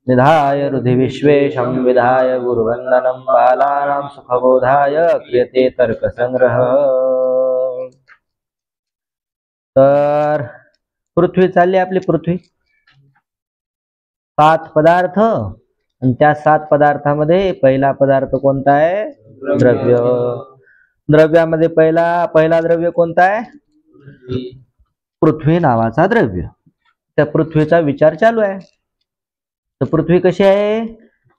निधाय हृदि विश्वेशं विधाय गुरुवंदनं बालानां सुखबोधाय क्रियते तर्कसंग्रह। तर पृथ्वी चालली आपली पृथ्वी 7 पदार्थ आणि त्या 7 पदार्थामध्ये पहिला पदार्थ कोणता आहे? द्रव्य। द्रव्यामध्ये पहिला द्रव्य कोणता आहे? पृथ्वी नावाचा द्रव्य। त्या पृथ्वीचा विचार चालू आहे। तर पृथ्वी कशी आहे?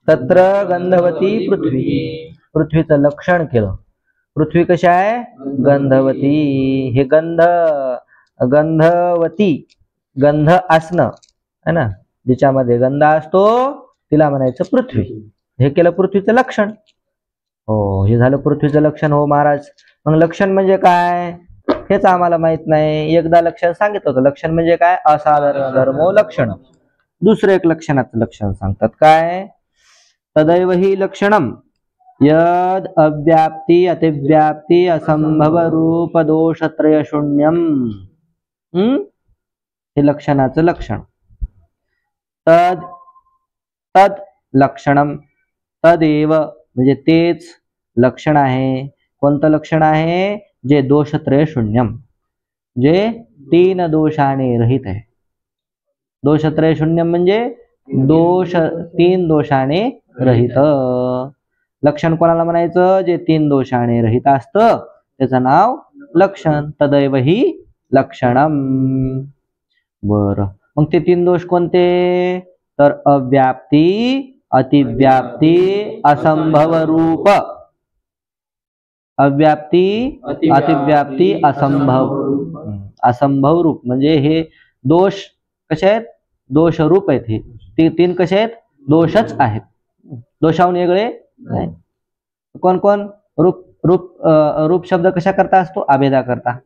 तत्र गंधवती पृथ्वी। पृथ्वीचं लक्षण केलं। पृथ्वी कशी आहे? गंधवती। हे गंधवती, गंध असणं है ना, जिच्यामध्ये गंध असतो तिला म्हणायचं पृथ्वी। हे केलं पृथ्वीचं लक्षण। हो, हे झालं पृथ्वीचं लक्षण। हो महाराज, मग लक्षण म्हणजे काय हेच आम्हाला माहित नाही। एकदा लक्षण सांगितलं होतं। लक्षण म्हणजे काय? असाधारण धर्मो लक्षण। दुसरं एक लक्षणाचं लक्षण सांगतात काय? तदैव हि लक्षणम यद अव्याप्ती अतिव्याप्ती असंभव रूप दोषत्रय शून्यम। हे लक्षणाचं लक्षण। तद लक्षणम, तदेव म्हणजे तेच लक्षण आहे। कोणतं लक्षण आहे? जे दोषत्रय शून्यम, जे 3 दोषाने रहित आहे। दोषत्रय शून्यम म्हणजे 3 दोषाने रहित। लक्षण कोणाला म्हणायचं? जे 3 दोषाने रहित असतं त्याचं नाव लक्षण। तदैव हि लक्षणम। बरं, मग ते 3 दोष कोणते? तर अव्याप्ती अतिव्याप्ती असंभव रूप। अव्याप्ती अतिव्याप्ती असंभव रूप म्हणजे हे दोष कसे आहेत? दोष रूप आहेत। हे 3 कसे आहेत? दोषच आहेत, दोषाहून वेगळे नाही। कोण कोण? रूप शब्द कशा करता असतो? अभेदा करता।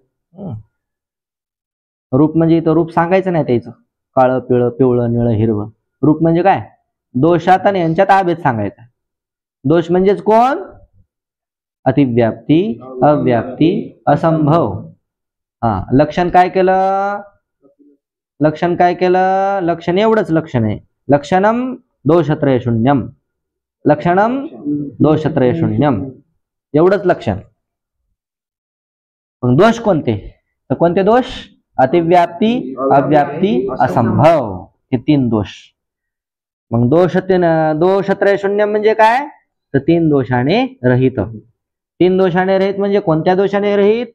रूप म्हणजे इथं रूप सांगायचं नाही त्याचं, काळं पिवळं पिवळं निळं हिरवं। रूप म्हणजे काय? दोषात आणि यांच्यात अभेद सांगायचा। दोष म्हणजेच कोण? अतिव्याप्ती अव्याप्ती असंभव। लक्षण काय केलं? लक्षण काय केलं? लक्षण एवढंच लक्षण आहे। लक्षणम दोषत्रय शून्यम, लक्षणम दोषत्रय शून्यम, एवढंच लक्षण। मग दोष कोणते? तर कोणते दोष? अतिव्याप्ती अव्याप्ती असंभव, हे 3 दोष। मग दोषत्रय शून्यम म्हणजे काय? तर 3 दोषाने रहित। 3 दोषाने रहित म्हणजे कोणत्या दोषाने रहित?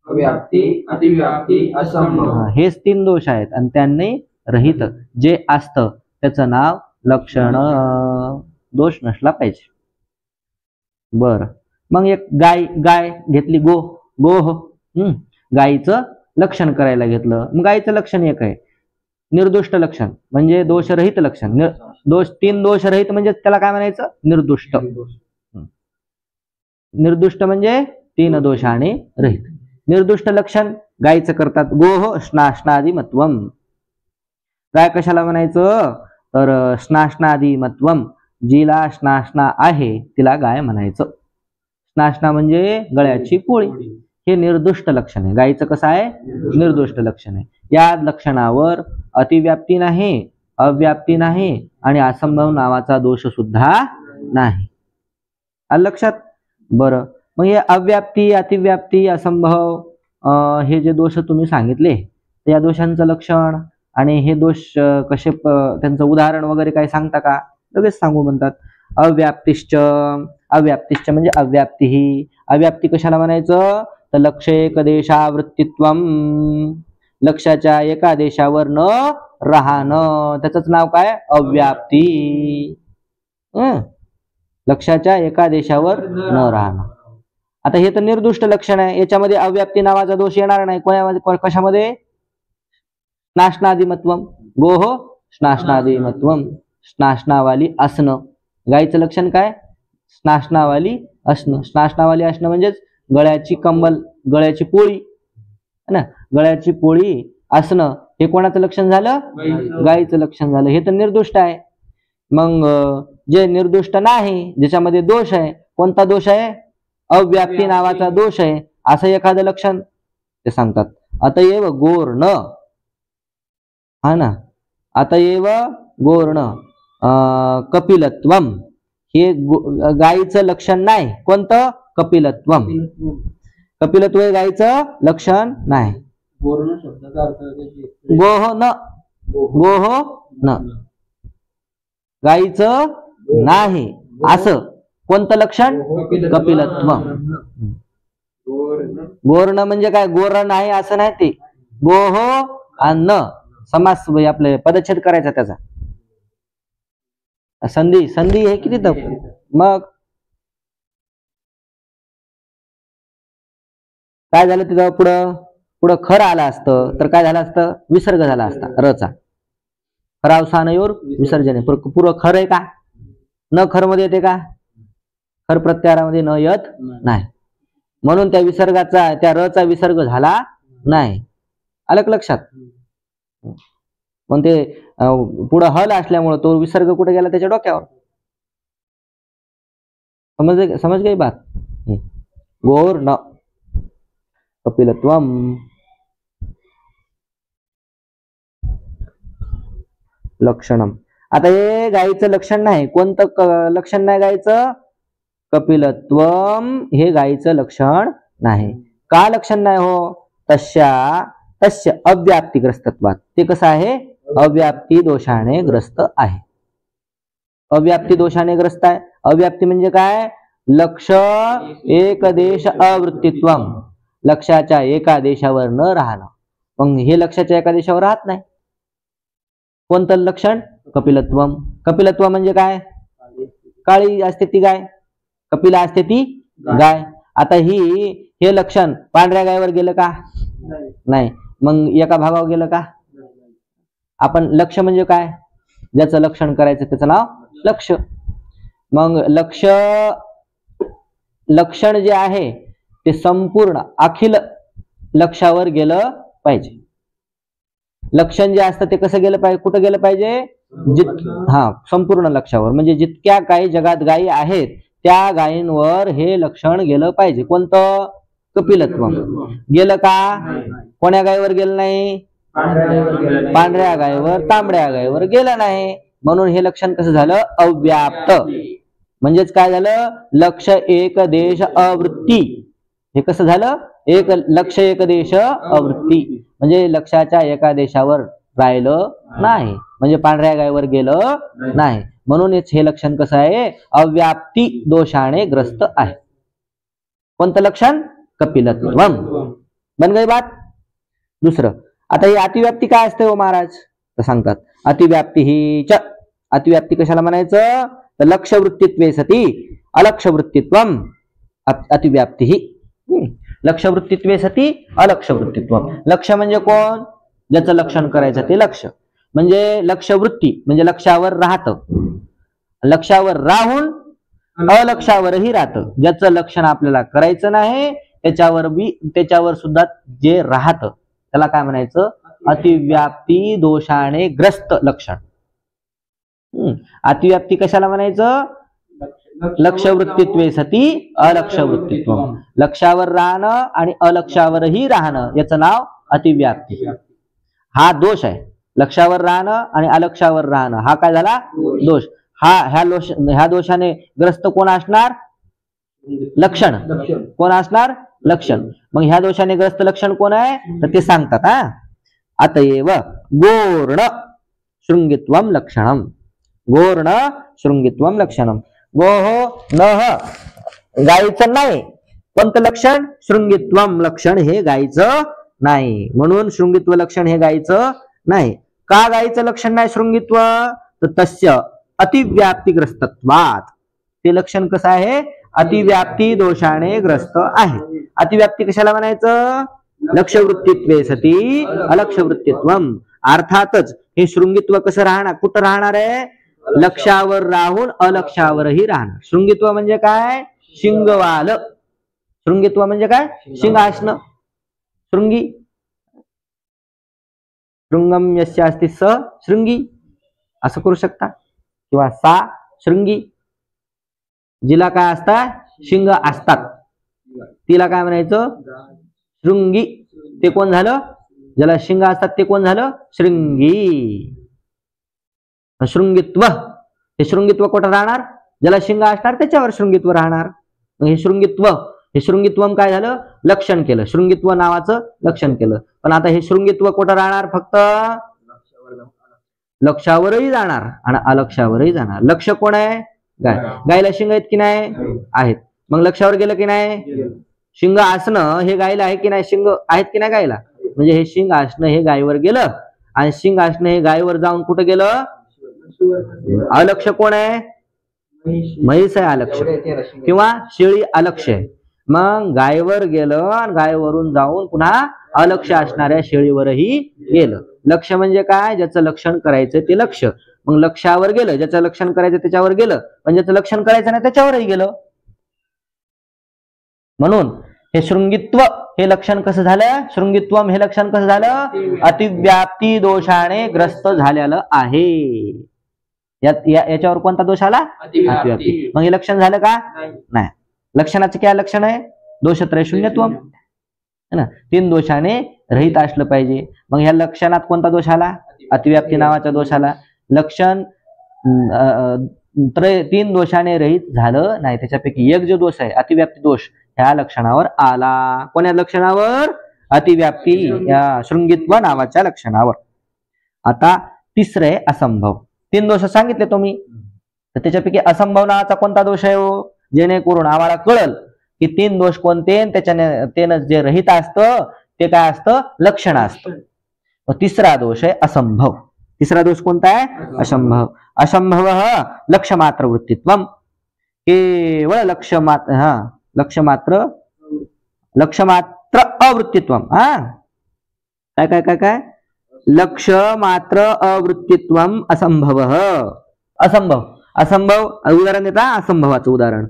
अव्याप्ती अतिव्याप्ती असंभव, हेच 3 दोष आहेत आणि त्यांनी रहित जे असतं त्याचं नाव लक्षण। दोष नसला पाहिजे। बर, मग एक गाय घेतली, गोह गायीचं लक्षण करायला घेतलं। मग गायीचं लक्षण एक आहे निर्दुष्ट लक्षण, म्हणजे दोषरहित लक्षण। 3 दोष रहित म्हणजे त्याला काय म्हणायचं? निर्दुष्ट। निर्दुष्ट म्हणजे 3 दोषाने रहित। निर्दुष्ट लक्षण गायीचं करतात गोह स्नाष्णादिमत्वम। गाय कशाला म्हणायचं? तर स्नाष्णादिमत्वम, जिला स्नाष्णा आहे तिला गाय म्हणायचं। स्नाष्णा म्हणजे गळ्याची पोळी, हे निर्दुष्ट लक्षण आहे। गायीचं कसं आहे? निर्दुष्ट लक्षण आहे। या लक्षणावर अतिव्याप्ती नाही, अव्याप्ती नाही आणि असंभव नावाचा दोष सुद्धा नाही। लक्षात? बरं, मग हे अव्याप्ती अतिव्याप्ती असंभव हे जे दोष तुम्ही सांगितले या दोषांचं लक्षण आणि हे दोष कसे, त्यांचं उदाहरण वगैरे काय सांगता का? लगेच सांगू म्हणतात। अव्याप्तिश्च, अव्याप्तिश्च म्हणजे अव्याप्ती ही। अव्याप्ती कशाला म्हणायचं? तर लक्ष एक देशावृत्तित्वम, लक्षाच्या एका देशावर न राहणं, त्याचंच नाव काय? अव्याप्ती। लक्षाच्या एका देशावर न राहणं। आता हे तर निर्दुष्ट लक्षण आहे, याच्यामध्ये अव्याप्ती नावाचा दोष येणार नाही। कोणामध्ये? कशामध्ये? स्नाष्णादिमत्वम, गोह स्नाष्णादिमत्वम, स्नाष्णावाली असणं। गायीचं लक्षण काय? स्नाष्णावाली असणं। स्नाष्णावाली असणं म्हणजेच गळ्याची कंबल, गळ्याची पोळी है ना, गळ्याची पोळी असणं हे कोणाचं लक्षण झालं? गायीचं लक्षण झालं। हे तर निर्दुष्ट आहे। मग जे निर्दुष्ट नाही, ज्याच्यामध्ये दोष आहे, कोणता दोष आहे? अव्याप्ती नावाचा दोष आहे, असं एखादं लक्षण ते सांगतात। अतएव गोर्ण, हा ना, अतएव गोर्ण कपिलत्वम हे गायीचं लक्षण नाही. कोणतं? कपिलत्वम. कपिलत्व हे गायीचं लक्षण नाही. गोर्ण शब्दाचा अर्थ कशी? गोह न, गोह न, गायीचं नाही असं कोणतं लक्षण? कपिलत्व. गोर्ण म्हणजे काय? गोर नाही असं नाही, ते गोह आणि न समास आपले पदच्छेद करायचा त्याचा. संधी संधी हे किती तप. मग काय झालं तिथं? पुढं पुढं खर आलं असतं तर काय झालं असतं? विसर्ग झाला असता रचा. खरावसानयोर विसर्जने. पुरं खर आहे का? न खर मध्ये येते का? खर प्रत्यारामध्ये न येत नाही, म्हणून त्या विसर्गाचा, त्या रचा विसर्ग झाला नाही. आलं का लक्षात? मग ते पुढं हल असल्यामुळे तो विसर्ग कुठे गेला? त्याच्या डोक्यावर. समज गई बात? गोर न कपिलत्वम. लक्षणम. आता हे गायीचं लक्षण नाही. कोणतं लक्षण नाही गायीचं? कपिलत्वम हे गायीचं लक्षण नाही. का लक्षण नाही हो? तस्य अव्याप्तिग्रस्तत्वात. ते कसं आहे? अव्याप्ती दोषाने ग्रस्त आहे. अव्याप्ती दोषाने ग्रस्त आहे. अव्याप्ती म्हणजे काय? लक्ष एक देश अवृत्तित्वम. लक्षाच्या एका देशावर न राहणं. मग हे लक्षाच्या एका देशावर राहत नाही. कोणतं लक्षण? कपिलत्वम. कपिलत्व म्हणजे काय? काळी असते ती गाय, कपिला असते ती गाय. आता हे लक्षण पांढऱ्या गायवर गेलं का? नाही. मग एका भागावर गेलं का? आपण लक्ष म्हणजे काय? ज्याचं लक्षण करायचं त्याचं नाव लक्ष. मग लक्षण जे आहे ते संपूर्ण अखिल लक्षावर गेलं पाहिजे. लक्षण जे असतं ते कसं गेलं पाहिजे? कुठं गेलं पाहिजे? संपूर्ण लक्षावर. म्हणजे जितक्या काही जगात गायी आहेत त्या गायींवर हे लक्षण गेलं पाहिजे. कोणतं? कपिलत्व. गेलं का? कोण्या गायीवर गेलं नाही? पांढऱ्या गायीवर, तांबड्या गायीवर गेलं नाही. म्हणून हे लक्षण कसं झालं? अव्याप्त. म्हणजेच काय झालं? लक्ष एक देश अवृत्ती. हे कसं झालं? एक लक्ष एक देश अवृत्ती म्हणजे लक्षाच्या एका देशावर राहिलं नाही, म्हणजे पांढऱ्या गायीवर गेलं नाही. म्हणूनच हे लक्षण कसं आहे? अव्याप्ती दोषाने ग्रस्त आहे. कोणतं लक्षण? कपिलत्वम. बन गई बात? दुसरं, आता ही अतिव्याप्ती काय असते हो महाराज? तर सांगतात अतिव्याप्ती ही अतिव्याप्ती कशाला म्हणायचं? तर लक्षवृत्तित्वे सती अलक्षवृत्तित्वम अतिव्याप्ती ही. लक्षवृत्तित्वे सती अलक्षवृत्तित्वम. लक्ष म्हणजे कोण? ज्याचं लक्षण करायचं ते लक्ष. म्हणजे लक्षवृत्ती म्हणजे लक्षावर राहतं, लक्षावर राहून अलक्षावरही राहतं. ज्याचं लक्षण आपल्याला करायचं नाही त्याच्यावर सुद्धा जे राहतं त्याला काय म्हणायचं? अतिव्याप्ती दोषाने ग्रस्त लक्षण. अतिव्याप्ती कशाला म्हणायचं? लक्षवृत्तित्वे सती अलक्षवृत्तित्व. लक्षावर राहणं आणि अलक्षावरही राहणं याचं नाव अतिव्याप्ती. हा दोष आहे. लक्षावर राहणं आणि अलक्षावर राहणं हा काय झाला? दोष. ह्या दोषाने ग्रस्त कोण असणार? लक्षण. कोण असणार? लक्षण. मग ह्या दोषाने ग्रस्त लक्षण कोण आहे? तर ते सांगतात. अतएव गोर्ण शृंगित्वम लक्षणम. गोर्ण शृंगित्वम लक्षणम. गोहो नह गायीचं नाही. कोणतं लक्षण? शृंगित्वम लक्षण हे गायीचं नाही. म्हणून शृंगित्व लक्षण हे गायीचं नाही. का गायीचं लक्षण नाही शृंगित्व? तर तस्य अतिव्याप्तिग्रस्तत्वात. ते लक्षण कसं आहे? अतिव्याप्ती दोषाने ग्रस्त आहे. अतिव्याप्ती कशाला म्हणायचं? लक्षवृत्तित्वे सती अलक्षवृत्तित्वम. अर्थातच हे शृंगित्व कसं राहणार? कुठं राहणार आहे? लक्षावर राहून अलक्षावरही राहणार. शृंगित्व म्हणजे काय? शिंगवाल. शृंगित्व म्हणजे काय? शिंग असणं. शृंगी. शृंगम यस्य अस्ति स शृंगी असं करू शकता, किंवा सा शृंगी. जिला काय असतात? शिंग असतात तिला काय म्हणायचं? शृंगी. ते कोण झालं? ज्याला शिंग असतात ते कोण झालं? शृंगी. शृंगित्व हे शृंगित्व कुठं राहणार? ज्याला शिंग असणार त्याच्यावर शृंगित्व राहणार. मग हे शृंगित्वम काय झालं? लक्षण केलं, शृंगित्व नावाचं लक्षण केलं. पण आता हे शृंगित्व कुठं राहणार? फक्त लक्षावरही जाणार आणि अलक्षावरही जाणार. लक्ष कोण आहे? गाय. गायला शिंग आहेत की नाही? आहेत. मग लक्षावर गेलं की नाही? शिंग असणं हे गायला आहे की नाही? शिंग आहेत की नाही गायला? म्हणजे हे शिंग असणं हे गायवर गेलं आणि शिंग असणं हे गायवर जाऊन कुठं गेलं? अलक्ष कोण आहे? म्हैस आहे अलक्ष, किंवा शेळी अलक्ष आहे. मग गायवर गेलं आणि गायवरून जाऊन पुन्हा अलक्ष असणाऱ्या शेळीवरही गेलं. लक्ष म्हणजे काय? ज्याचं लक्षण करायचं ते लक्ष. मग लक्षावर गेलं, ज्याचं लक्षण करायचं त्याच्यावर गेलं, पण ज्याचं लक्षण करायचं नाही त्याच्यावरही गेलं. म्हणून हे शृंगित्व हे लक्षण कसं झालं? शृंगित्वम हे लक्षण कसं झालं? अतिव्याप्ती दोषाने ग्रस्त झालेलं आहे. याच्यावर कोणता दोष आला? अतिव्याप्ती. मग हे लक्षण झालं का? नाही. लक्षणाचं काय लक्षण आहे? दोषत्रय शून्यत्वम है ना. 3 दोषाने रहित असलं पाहिजे. मग ह्या लक्षणात कोणता दोष आला? अतिव्याप्ती नावाचा दोष आला. लक्षण 3 दोषाने रहित झालं नाही. त्याच्यापैकी एक जो दोष आहे अतिव्याप्ती दोष ह्या लक्षणावर आला. कोण्या लक्षणावर? अतिव्याप्ती या शृंगित्व नावाच्या लक्षणावर. आता तिसरे असंभव. 3 दोष सांगितले तुम्ही, तर त्याच्यापैकी असंभव नावाचा कोणता दोष आहे हो? जेणेकरून आम्हाला कळल की 3 दोष कोणते, त्याच्याने जे रहित असतं ते काय असतं? लक्षण असतं. तिसरा दोष आहे असंभव. तिसरा दोष कोणता आहे? असंभव. असंभव लक्षमात्र वृत्तित्वम. केवळ लक्षमात्र अवृत्तित्वम. काय काय काय काय? लक्ष मात्र अवृत्तित्वम असंभव. असंभव उदाहरण देता. असंभवाचं उदाहरण,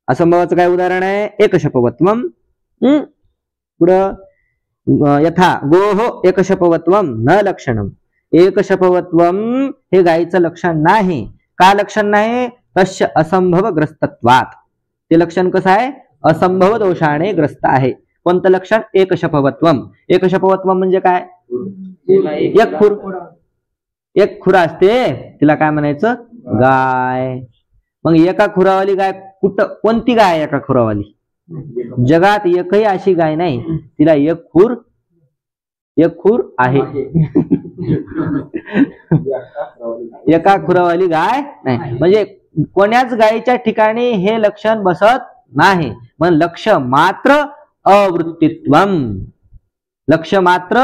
असंभवाचं काय उदाहरण आहे? एकशपवत्वम. पुढं यथा गोः एकशपवत्वम न लक्षणम. एकशपवत्वम हे गायीचं लक्षण नाही. का लक्षण नाही? तस्य असंभव ग्रस्तत्वात. ते लक्षण कसं आहे? असंभव दोषाने ग्रस्त आहे. कोणतं लक्षण? एकशपवत्वम. एकशपवत्वम म्हणजे काय? एक खुर असते, तिला काय म्हणायचं? गाय. मग एका खुरावाली गाय कोणती गाय? एका खुरावाली जगात एकही अशी गाय नाही तिला एक खुर आहे. एका खुरावाली गाय नाही. म्हणजे कोण्याच गायीच्या ठिकाणी हे लक्षण बसत नाही. मग लक्ष मात्र अवृत्तित्वम. लक्ष मात्र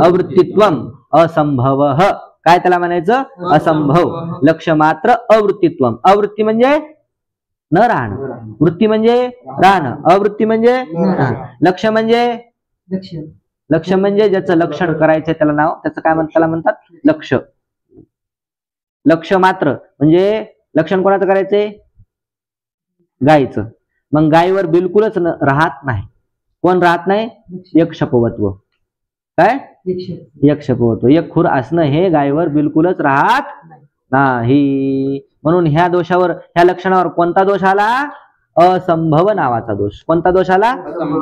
अवृत्तित्वम असंभव. काय त्याला म्हणायचं? असंभव. लक्ष मात्र अवृत्तित्वम. अवृत्ती म्हणजे न राहणं, वृत्ती म्हणजे राहणं, अवृत्ती म्हणजे लक्ष म्हणजे ज्याचं लक्षण करायचं त्याला नाव, त्याचं काय म्हणतात? त्याला म्हणतात लक्ष. लक्ष मात्र म्हणजे लक्षण कोणाचं करायचंय? गायीचं. मग गायीवर बिलकुलच राहत नाही. कोण राहत नाही? एकशपवत्व. काय? एकशपवत्व. एक खुर असणं हे गायीवर बिलकुलच राहत नाही. म्हणून ह्या दोषावर, ह्या लक्षणावर कोणता दोष आला? असंभव नावाचा दोष. कोणता दोष आला?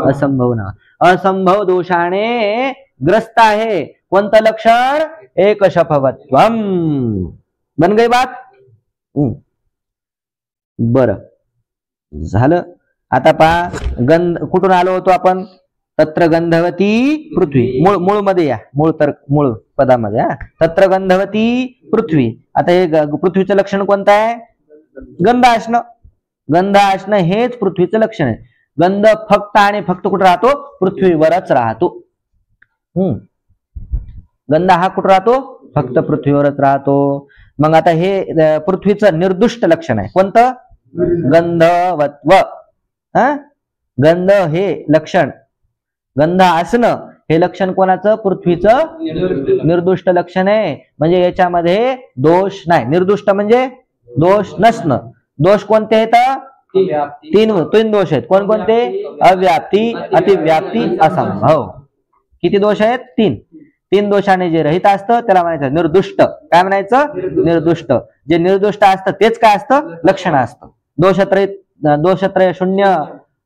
असंभव नाव. असंभव दोषाने ग्रस्त आहे. कोणतं लक्षण? एकशपवत्वम. बन गई बात? बर झालं. आता पहा, गंध कुठून आलो होतो आपण? तत्र गंधवती पृथ्वी. मूळ मध्ये या, मूळ पदामध्ये. तत्र गंधवती पृथ्वी. आता हे पृथ्वीचं लक्षण कोणतं आहे? गंध असणं. गंध असणं हेच पृथ्वीचं लक्षण आहे. गंध फक्त आणि फक्त कुठं राहतो? पृथ्वीवरच राहतो. गंध हा कुठं राहतो? फक्त पृथ्वीवरच राहतो. मग आता हे पृथ्वीचं निर्दुष्ट लक्षण आहे. कोणतं? गंधवत्व. गंध हे लक्षण, गंध असणं हे लक्षण कोणाचं? पृथ्वीचं निर्दुष्ट लक्षण आहे. म्हणजे याच्यामध्ये दोष नाही. निर्दुष्ट म्हणजे दोष नसणं. दोष कोणते आहेत? 3 दोष आहेत. कोणकोणते? अव्याप्ती, अतिव्याप्ती, असंभव. किती दोष आहेत? 3 दोषाने जे रहित असतं त्याला म्हणायचं निर्दुष्ट. काय म्हणायचं? निर्दुष्ट. जे निर्दुष्ट असतं तेच काय असतं? लक्षण असतं. दोषत्रय शून्य,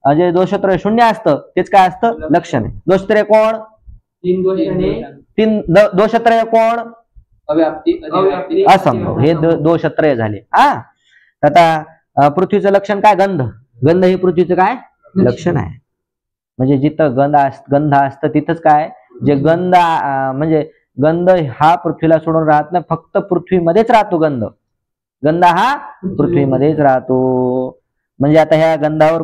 जे दोषत्रय शून्य असतं तेच काय असतं? लक्षण आहे. दोषत्रय कोण? 3 दोषत्रय कोण? असंभव हे दोषत्रय झाले. आता पृथ्वीचं लक्षण काय? गंध. गंध हे पृथ्वीचं काय लक्षण आहे. म्हणजे जिथं गंध असतं तिथंच काय जे गंध म्हणजे गंध हा पृथ्वीला सोडून राहत नाही, फक्त पृथ्वीमध्येच राहतो. गंध हा पृथ्वीमध्येच राहतो. म्हणजे आता ह्या गंधावर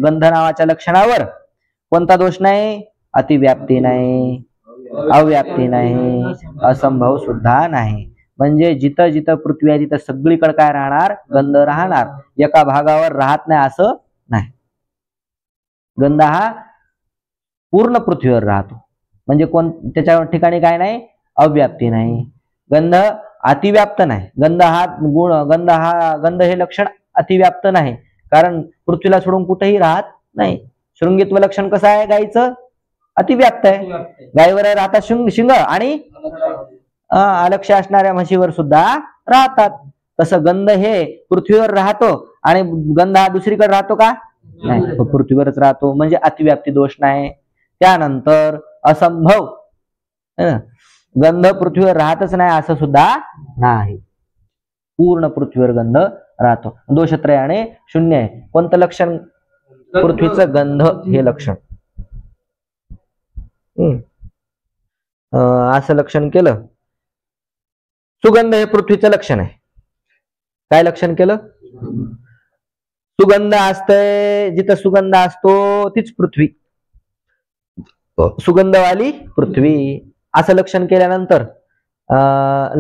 गंध नावाच्या लक्षणावर कोणता दोष नाही? अतिव्याप्ती नाही, अव्याप्ती नाही, असंभव सुद्धा नाही. म्हणजे जिथं जिथं पृथ्वी आहे तिथं सगळीकडे काय राहणार? गंध राहणार. एका भागावर राहत नाही असं नाही. गंध हा पूर्ण पृथ्वीवर राहतो. म्हणजे त्याच्या ठिकाणी काय नाही? अव्याप्ती नाही. गंध अतिव्याप्त नाही. गंध हे लक्षण अतिव्याप्त नाही, कारण पृथ्वीला सोडून कुठेही राहत नाही. शृंगीत्व लक्षण कसं आहे गायीचं? अतिव्याप्त आहे. गायीवर राहतात शिंग आणि अलक्ष असणाऱ्या म्हशीवर सुद्धा राहतात. तसं गंध हे पृथ्वीवर राहतो आणि गंध हा दुसरीकडे राहतो का? नाही, पृथ्वीवरच राहतो. म्हणजे अतिव्याप्ती दोष नाही. त्यानंतर असंभव, गंध पृथ्वीवर राहतच नाही असं सुद्धा नाही. पूर्ण पृथ्वीवर गंध राहतो. दोषत्रयाने शून्य आहे. कोणतं लक्षण? पृथ्वीचं गंध हे लक्षण. असं लक्षण केलं. सुगंध हे पृथ्वीचं लक्षण आहे. काय लक्षण केलं? सुगंध असतंय, जिथं सुगंध असतो तीच पृथ्वी, सुगंधवाली पृथ्वी. असं लक्षण केल्यानंतर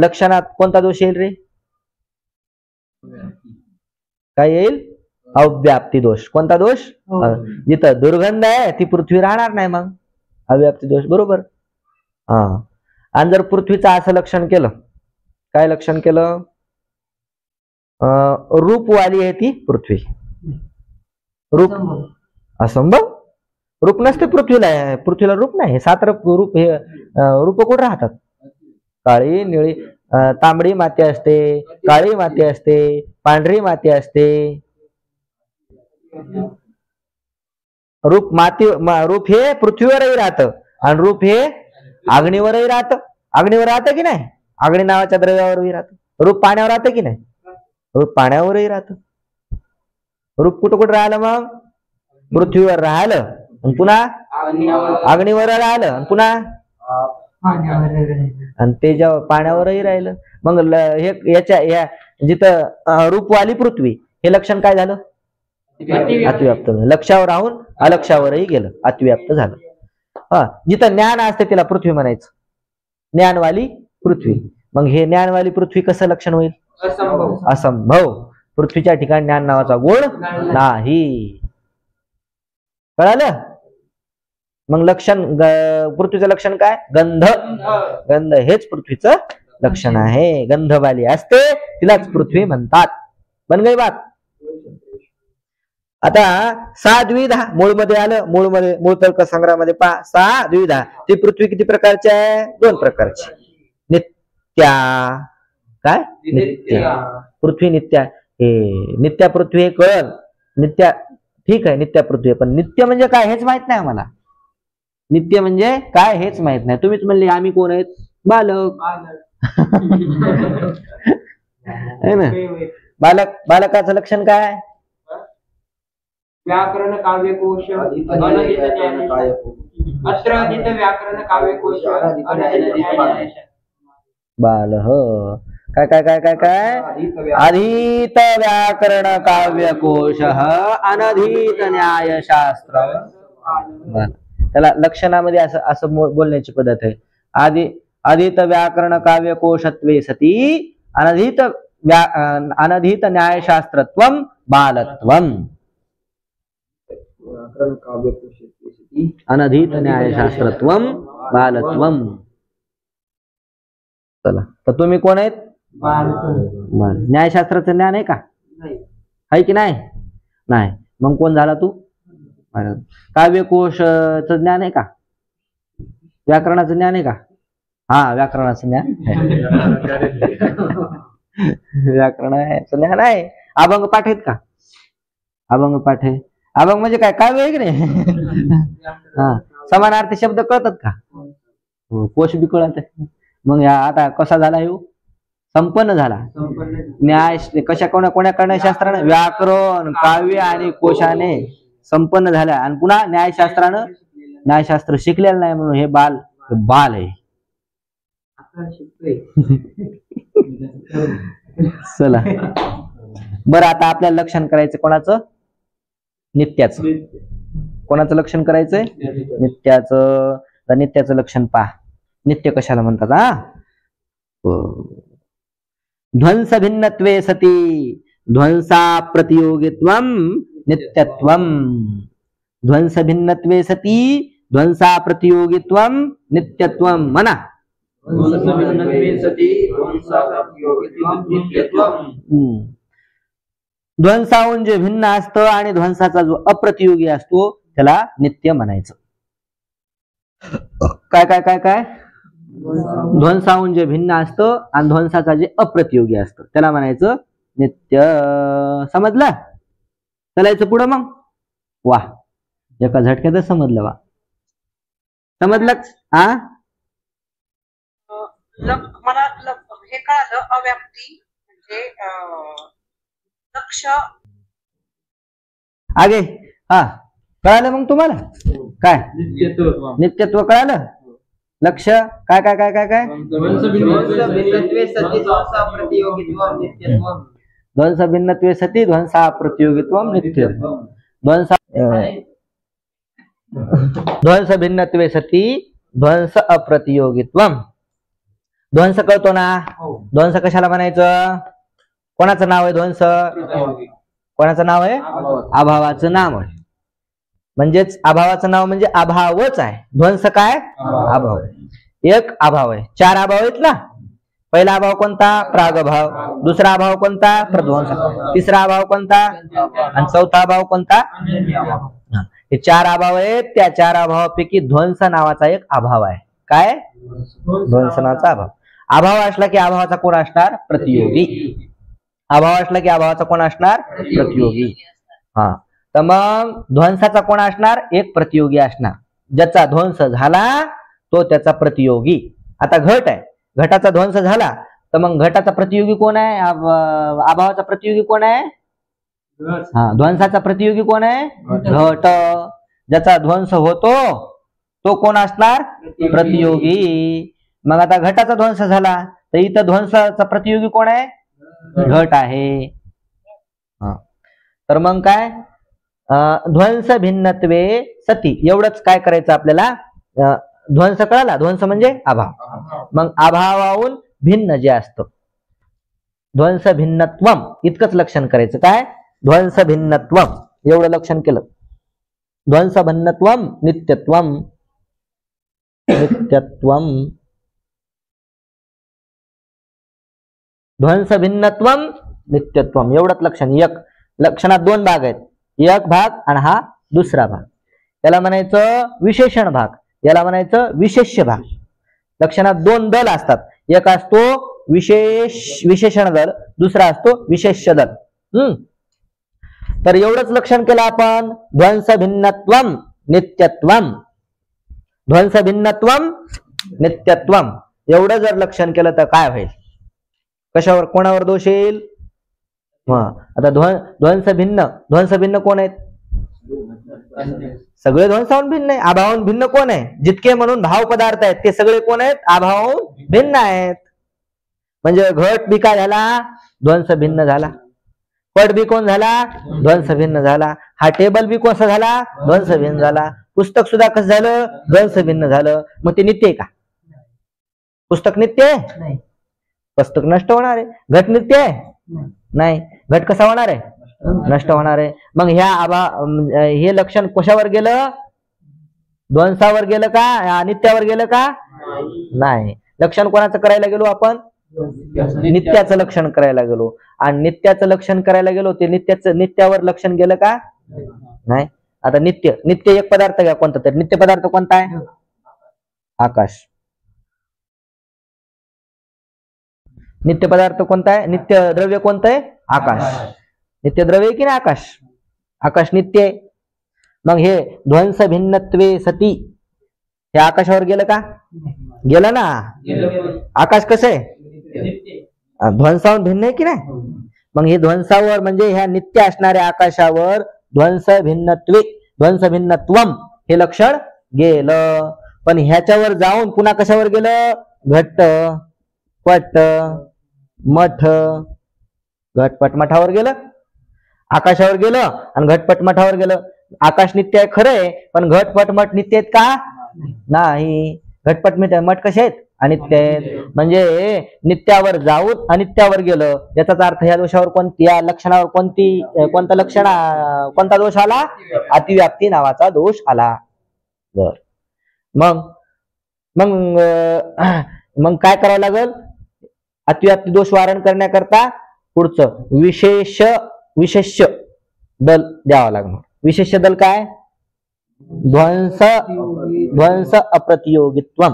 लक्षणात कोणता दोष येईल रे? काय येईल? अव्याप्ती दोष. कोणता दोष? जिथं दुर्गंध आहे ती पृथ्वी राहणार नाही, मग अव्याप्ती दोष. बरोबर. आणि जर पृथ्वीचं असं लक्षण केलं, काय लक्षण केलं? रूपवाली आहे ती पृथ्वी. रूप असंभव. रूप नसते पृथ्वीला. पृथ्वीला रूप नाही. 7 रूप. हे रूप कुठे राहतात? काळी, निळी, तांबडी माती असते, काळी माती असते, पांढरी माती असते. रूप हे पृथ्वीवरही राहतं आणि रूप हे अग्नीवरही राहतं. अग्नीवर राहतं की नाही? अग्नी नावाच्या द्रव्यावरही राहतं. रूप पाण्यावर राहतं की नाही? रूप पाण्यावरही राहतं. रूप कुठं कुठं राहिलं? मग पृथ्वीवर राहिलं, पुन्हा अग्नीवर राहिलं, आणि पुन्हा आणि ते जेव्हा पाण्यावरही राहिलं. मग हे या जिथं रूपवाली पृथ्वी हे लक्षण काय झालं? अतिव्याप्त. लक्षावर राहून अलक्षावरही गेलं, अतिव्याप्त झालं. जिथं ज्ञान असते तिला पृथ्वी म्हणायचं, ज्ञानवाली पृथ्वी. मग हे ज्ञानवाली पृथ्वी कसं लक्षण होईल? असंभव. पृथ्वीच्या ठिकाणी ज्ञान नावाचा गुण नाही. कळालं? मग लक्षण पृथ्वीचं लक्षण काय? गंध. गंध हेच पृथ्वीचं लक्षण आहे. गंधवाली असते तिलाच पृथ्वी म्हणतात. बन गई बात. आता 6 द्विधा मूळमध्ये आलं. मूळ तर्क संग्रहामध्ये पहा. 6 द्विधा. ती पृथ्वी किती प्रकारची आहे? 2 प्रकारची. नित्या. काय? नित्या. पृथ्वी नित्या. हे नित्या पृथ्वी हे कळल. नित्या ठीक आहे, नित्या पृथ्वी. पण नित्य म्हणजे काय हेच माहित नाही आम्हाला. नित्य म्हणजे काय हेच माहित नाही. तुम्हीच म्हणले आम्ही कोण आहेत? बालक. है ना? बालकाचं लक्षण काय? व्याकरण काव्यकोश व्याकरण काव्यकोश बाल. काय काय काय काय काय? अधीत व्याकरण काव्यकोश, अनधीत न्यायशास्त्र. त्याला लक्षणामध्ये असं बोलण्याची पद्धत आहे. अधीत व्याकरण काव्यकोशत्वे सती अनधीत न्यायशास्त्रत्वं बालत्वम्. अनधीत न्यायशास्त्रत्वं बालत्वम्. चला, तर तुम्ही कोण आहेत? न्यायशास्त्राचं ज्ञान आहे का? आहे की नाही? नाही. मग कोण झाला तू? काव्यकोशचं ज्ञान आहे का? व्याकरणाचं ज्ञान आहे का? हा, व्याकरणाचं ज्ञान. व्याकरणाचं ज्ञान आहे. अभंग पाठ आहेत का? अभंग पाठ आहे. अभंग म्हणजे काय? काव्य आहे की नाही? हा, समानार्थी शब्द कळतात का? कोश बी कळत आहे. मग आता कसा झाला येऊ संपन्न झाला. न्याय कशा कोण्या शास्त्रानं व्याकरण काव्य आणि कोशाने संपन्न झाला. आणि पुन्हा न्यायशास्त्र शिकलेलं नाही म्हणून हे बाल आहे. चला बरं आता आपल्याला लक्षण करायचं कोणाचं नित्याचं. कोणाचं लक्षण करायचंय नित्याचं. तर नित्याचं लक्षण पहा. नित्य कशाला म्हणतात हा ध्वंस भिन्नत्वे सती ध्वंसा प्रतियोगित्वम नित्यत्वम. ध्वंस भिन्नत्वे सती ध्वंसा प्रतियोगित्वम नित्यत्वम म्हणा. ध्वंसाहून जे भिन्न असतं आणि ध्वंसाचा जो अप्रतियोगी असतो त्याला नित्य म्हणायचं. काय काय काय काय ध्वंसाहून जे भिन्न असतं आणि ध्वंसाचा जे अप्रतियोगी असतं त्याला म्हणायचं नित्य. समजलं. चलायचं पुढं मग. वा एका झटक्यातच समजलं. वा समजलं हा. मला हे कळालं अव्याप्ती म्हणजे लक्ष आगे हा कळालं मग तुम्हाला काय नित्यत्व कळालं. लक्ष काय काय काय काय काय ध्वंस भिन्नत्वे सती ध्वंसा प्रतियोगित्वम नित्य. ध्वंस भिन्नत्वे सती ध्वंस अप्रतियोगित्वम. ध्वंस कळतो ना. ध्वंस कशाला म्हणायचं. कोणाचं नाव आहे ध्वंस. कोणाचं नाव आहे अभावाचं नाव आहे. म्हणजेच अभावाचं नाव म्हणजे अभावच आहे. ध्वंस काय अभाव. एक अभाव आहे. चार अभाव आहेत ना. पहिला अभाव कोणता प्रागभाव. दुसरा अभाव कोणता प्रध्वंस. तिसरा अभाव कोणता आणि चौथा अभाव कोणता. हे चार अभाव आहेत. त्या चार अभावापैकी ध्वंस नावाचा एक अभाव आहे. काय ध्वंस नावाचा अभाव. अभाव असला की अभावाचा कोण असणार प्रतियोगी. अभाव असला की अभावाचा कोण असणार प्रतियोगी. हा तर मग ध्वंसाचा कोण असणार एक प्रतियोगी असणार. ज्याचा ध्वंस झाला तो त्याचा प्रतियोगी. आता घट आहे. घटाचा ध्वंस झाला तर मग घटाचा प्रतियोगी कोण आहे. अभावाचा प्रतियोगी कोण आहे. हा ध्वंसाचा प्रतियोगी कोण आहे घट. ज्याचा ध्वंस होतो तो कोण असणार प्रतियोगी. मग आता घटाचा ध्वंस झाला तर इथं ध्वंसाचा प्रतियोगी कोण आहे घट आहे. तर मग काय ध्वंस भिन्नत्वे सती एवढंच काय करायचं आपल्याला. ध्वंस कळाला. ध्वंस म्हणजे अभाव. मग अभावाहून भिन्न जे असतं ध्वंस भिन्नत्वम इतकंच लक्षण करायचं. काय ध्वंस भिन्नत्वम एवढं लक्षण केलं. ध्वंस भिन्नत्वम नित्यत्वम नित्यत्वम. ध्वंस भिन्नत्वम नित्यत्वम एवढंच लक्षण. एक लक्षणात दोन भाग आहेत. एक भाग आणि हा दुसरा भाग. याला म्हणायचं विशेषण भाग. याला म्हणायचं विशेष्य भाग. लक्षणात दोन दल असतात. एक असतो विशेषण दल. दुसरा असतो विशेष्य दल. तर एवढंच लक्षण केलं आपण. ध्वंस भिन्नत्वम नित्यत्वम. ध्वंस भिन्नत्वम नित्यत्वम एवढं जर लक्षण केलं तर काय होईल. कशावर कोणावर दोष येईल. आता ध्वंस भिन्न कोण आहेत. सगळे ध्वंसाहून भिन्न आहे. अभावाहून भिन्न कोण आहे. जितके म्हणून भाव पदार्थ आहेत ते सगळे कोण आहेत अभावाहून भिन्न आहेत. म्हणजे घट बी काय झाला ध्वंस भिन्न झाला. पट बी कोण झाला ध्वंस भिन्न झाला. हा टेबल बी कसा झाला ध्वंस भिन्न झाला. पुस्तक सुद्धा कसं झालं ध्वंस भिन्न झालं. मग ते नित्य आहे का. पुस्तक नित्य आहे. पुस्तक नष्ट होणार आहे. घट नित्य आहे नाही. घट कसा होणार आहे नष्ट होणार आहे. मग हे लक्षण कशावर गेलं ध्वंसावर गेलं का नित्यावर गेलं का नाही. लक्षण कोणाचं करायला गेलो आपण नित्याचं लक्षण करायला गेलो. आणि नित्याचं लक्षण करायला गेलो ते नित्यावर लक्षण गेलं का नाही. आता नित्य एक पदार्थ घ्या कोणता तरी. नित्य पदार्थ कोणता आहे आकाश. नित्य पदार्थ कोणता आहे. नित्य द्रव्य कोणतं आहे आकाश. नित्य द्रव्य की नाही आकाश. आकाश नित्य आहे. मग हे ध्वंस भिन्नत्वे सती हे आकाशावर गेलं का गेलं ना. आकाश कसं आहे, ध्वंसाहून भिन्न आहे की नाही. मग हे ध्वंसावर म्हणजे ह्या नित्य असणाऱ्या आकाशावर ध्वंस भिन्नत्वम हे लक्षण गेलं. पण ह्याच्यावर जाऊन पुन्हा कशावर गेलं, घट पट मठ, घटपट मठावर गेलं, आकाशावर गेलं आणि घटपट मठावर गेलं. आकाश नित्य आहे खरंय, पण घटपट मठ नित्य आहेत का नाही. घटपट मठ कसे आहेत, अनित्य आहेत. म्हणजे नित्यावर जाऊन अनित्यावर गेलं. याचाच अर्थ या दोषावर या लक्षणावर कोणता दोष आला, अतिव्याप्ती नावाचा दोष आला. बर, मग मग मग काय करावं लागल, अतिव्याप्ती दोष वारण करण्याकरता पुढचं विशेष दल द्यावं लागणार. विशेष दल काय, ध्वंस अप्रतियोगित्वम,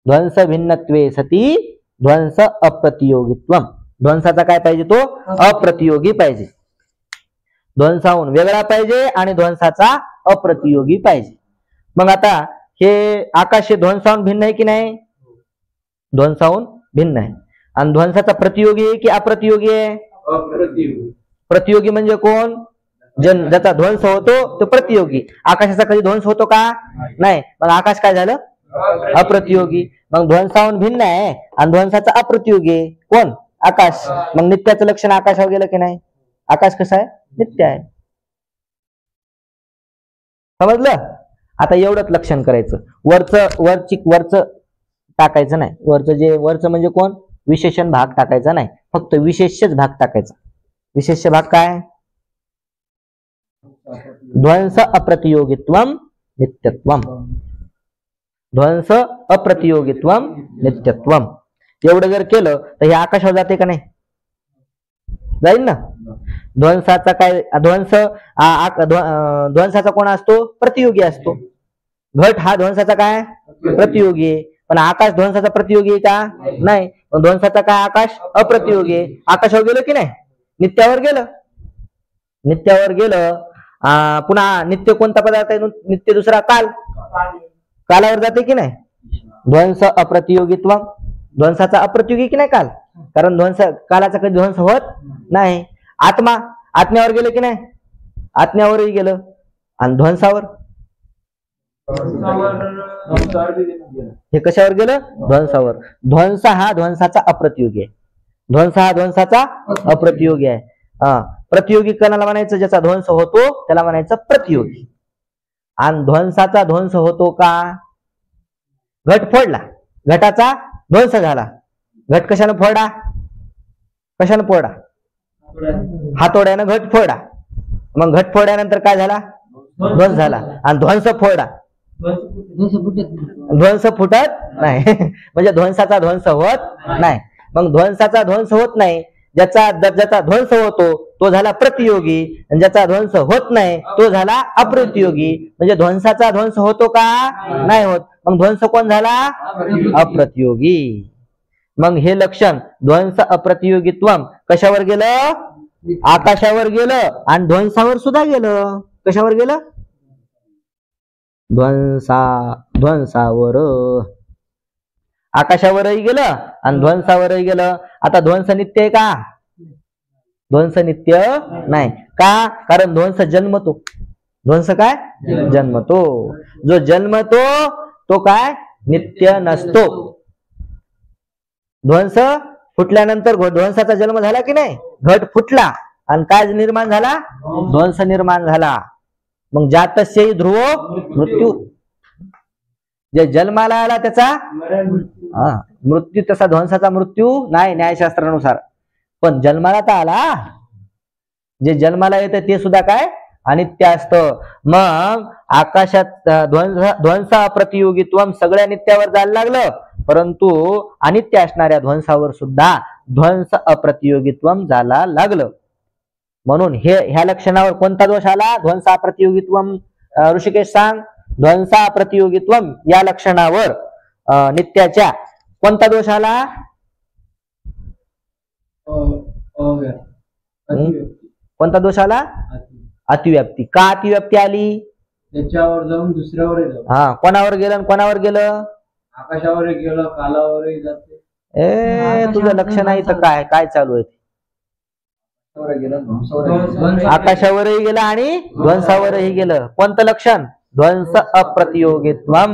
ध्वंस भिन्नत्वे सती ध्वंस अप्रतियोगित्वम. ध्वंसाचा काय पाहिजे, तो अप्रतियोगी पाहिजे. ध्वंसाहून वेगळा पाहिजे आणि ध्वंसाचा अप्रतियोगी पाहिजे. मग आता हे आकाश हे ध्वंसाहून भिन्न आहे की नाही, ध्वंसाहून भिन्न आहे. आणि ध्वंसाचा प्रतियोगी आहे की अप्रतियोगी आहे, प्रतियोगी म्हणजे कोण, ज्याचा ध्वंस होतो तो प्रतियोगी. आकाशाचा कधी ध्वंस होतो का नाही, मग आकाश काय झालं, अप्रतियोगी. मग ध्वंसाहून भिन्न आहे आणि ध्वंसाचा अप्रतियोगी आहे कोण, आकाश. मग नित्याचं लक्षण आकाशावर गेलं की नाही, आकाश कसं आहे, नित्य आहे. समजलं. आता एवढंच लक्षण करायचं, वरचं टाकायचं नाही. वरचं म्हणजे कोण, विशेषण भाग टाकायचा नाही, फक्त विशेषच भाग टाकायचा. विशेष भाग काय, ध्वंस अप्रतियोगित्वम नित्यत्वम, ध्वंस अप्रतियोगित्वम नित्यत्वम. एवढं जर केलं तर हे आकाशावर जाते का नाही, जाईल ना. ध्वंसाचा काय, ध्वंसाचा कोण असतो, प्रतियोगी असतो. घट हा ध्वंसाचा काय, प्रतियोगी आहे. पण आकाश ध्वंसाचा प्रतियोगी आहे का नाही. ध्वंसाचा काय, आकाश अप्रतियोगी आहे. आकाशावर गेलं की नाही, नित्यावर गेलं. नित्यावर गेलं, पुन्हा नित्य कोणता पदार्थ आहे, नित्य दुसरा काल, कालावर जाते की नाही. ध्वंस अप्रतियोगित्व, ध्वंसाचा अप्रतियोगी की नाही काल, कारण कालाचा कधी ध्वंस होत नाही. आत्म्यावर गेलं की नाही, आत्म्यावरही गेलं. आणि ध्वंसावर, हे कशावर गेलं, ध्वंसावर. ध्वंस हा ध्वंसाचा अप्रतियोगी आहे. ध्वंस हा ध्वंसाचा अप्रतियोगी आहे. प्रतियोगी कोणाला म्हणायचं, ज्याचा ध्वंस होतो त्याला म्हणायचं प्रतियोगी. आणि ध्वंसाचा ध्वंस होतो का, घट फोडला, घटाचा ध्वंस झाला. घट कशाने फोडा, कशाने फोडा, हातोड्यानं घट फोडा. मग घट फोडल्यानंतर काय झाला, ध्वंस झाला. आणि ध्वंस फोडा, ध्वंस फुटत नाही. म्हणजे ध्वंसाचा ध्वंस होत नाही. मग ध्वंसाचा ध्वंस होत नाही, ज्याचा ध्वंस होतो तो झाला प्रतियोगी, आणि ज्याचा ध्वंस होत नाही तो झाला अप्रतियोगी. म्हणजे ध्वंसाचा ध्वंस होतो का नाही होत, मग ध्वंस कोण झाला, अप्रतियोगी. मग हे लक्षण ध्वंस अप्रतियोगित्वम कशावर गेलं, आकाशावर गेलं आणि ध्वंसावर सुद्धा गेलं. कशावर गेलं, ध्वंसावर, आकाशावरही गेलं आणि ध्वंसावरही गेलं. आता ध्वंस नित्य आहे का, ध्वंस नित्य नाही का, कारण ध्वंस जन्मतो. ध्वंस काय, जन्मतो. जो जन्मतो तो काय, नित्य नसतो. ध्वंस फुटल्यानंतर ध्वंसाचा जन्म झाला की नाही, घट फुटला आणि काय निर्माण झाला, ध्वंस निर्माण झाला. मग जातस्यही ध्रुव मृत्यू, जे जन्माला आला त्याचा मृत्यू, तसा ध्वंसाचा मृत्यू नाही न्यायशास्त्रानुसार. पण जन्माला तर आला, जे जन्माला येतं ते सुद्धा काय, अनित्य असतं. मग आकाशात ध्वंस अप्रतियोगित्वम सगळ्या नित्यावर जायला लागलं, परंतु अनित्य असणाऱ्या ध्वंसावर सुद्धा ध्वंस अप्रतियोगित्वम जायला लागलं. म्हणून ह्या लक्षणावर कोणता दोष आला, ध्वंस अप्रतियोगित्वम. ऋषिकेश सांग, ध्वंस अप्रतियोगित्वम या लक्षणावर नित्याच्या कोणता दोष आला, कोणता दोष आला, अतिव्याप्ती. का अतिव्याप्ती आली, त्याच्यावर जाऊन दुसऱ्यावर, कोणावर गेलं आणि कोणावर गेलं, आकाशावरही गेलं कालावरही जाते. तुझं लक्ष नाही तर काय काय चालू आहे गेलं ध्वंसावर आकाशावरही गेलं आणि ध्वंसावरही गेलं. कोणतं लक्षण? ध्वंस अप्रतियोगित्वम.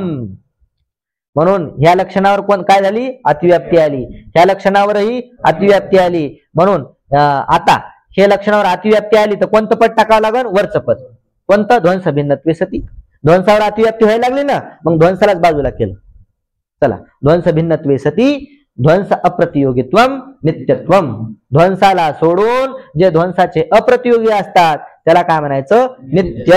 म्हणून ह्या लक्षणावर कोण काय झाली? अतिव्याप्ती आली. ह्या लक्षणावरही अतिव्याप्ती आली. म्हणून आता हे लक्षणावर अतिव्याप्ती आली तर कोणतं पद टाकावं लागेल? वरचं पद. कोणतं? ध्वंस भिन्नत्वे सती. ध्वंसावर अतिव्याप्ती व्हायला लागली ना, मग ध्वंसालाच बाजूला केलं. चला, ध्वंस भिन्नत्वे सती ध्वंस अप्रतियोगित्वम नित्यत्वम. ध्वंसाला सोडून जे ध्वंसाचे अप्रतियोगी असतात त्याला काय म्हणायचं? नित्य.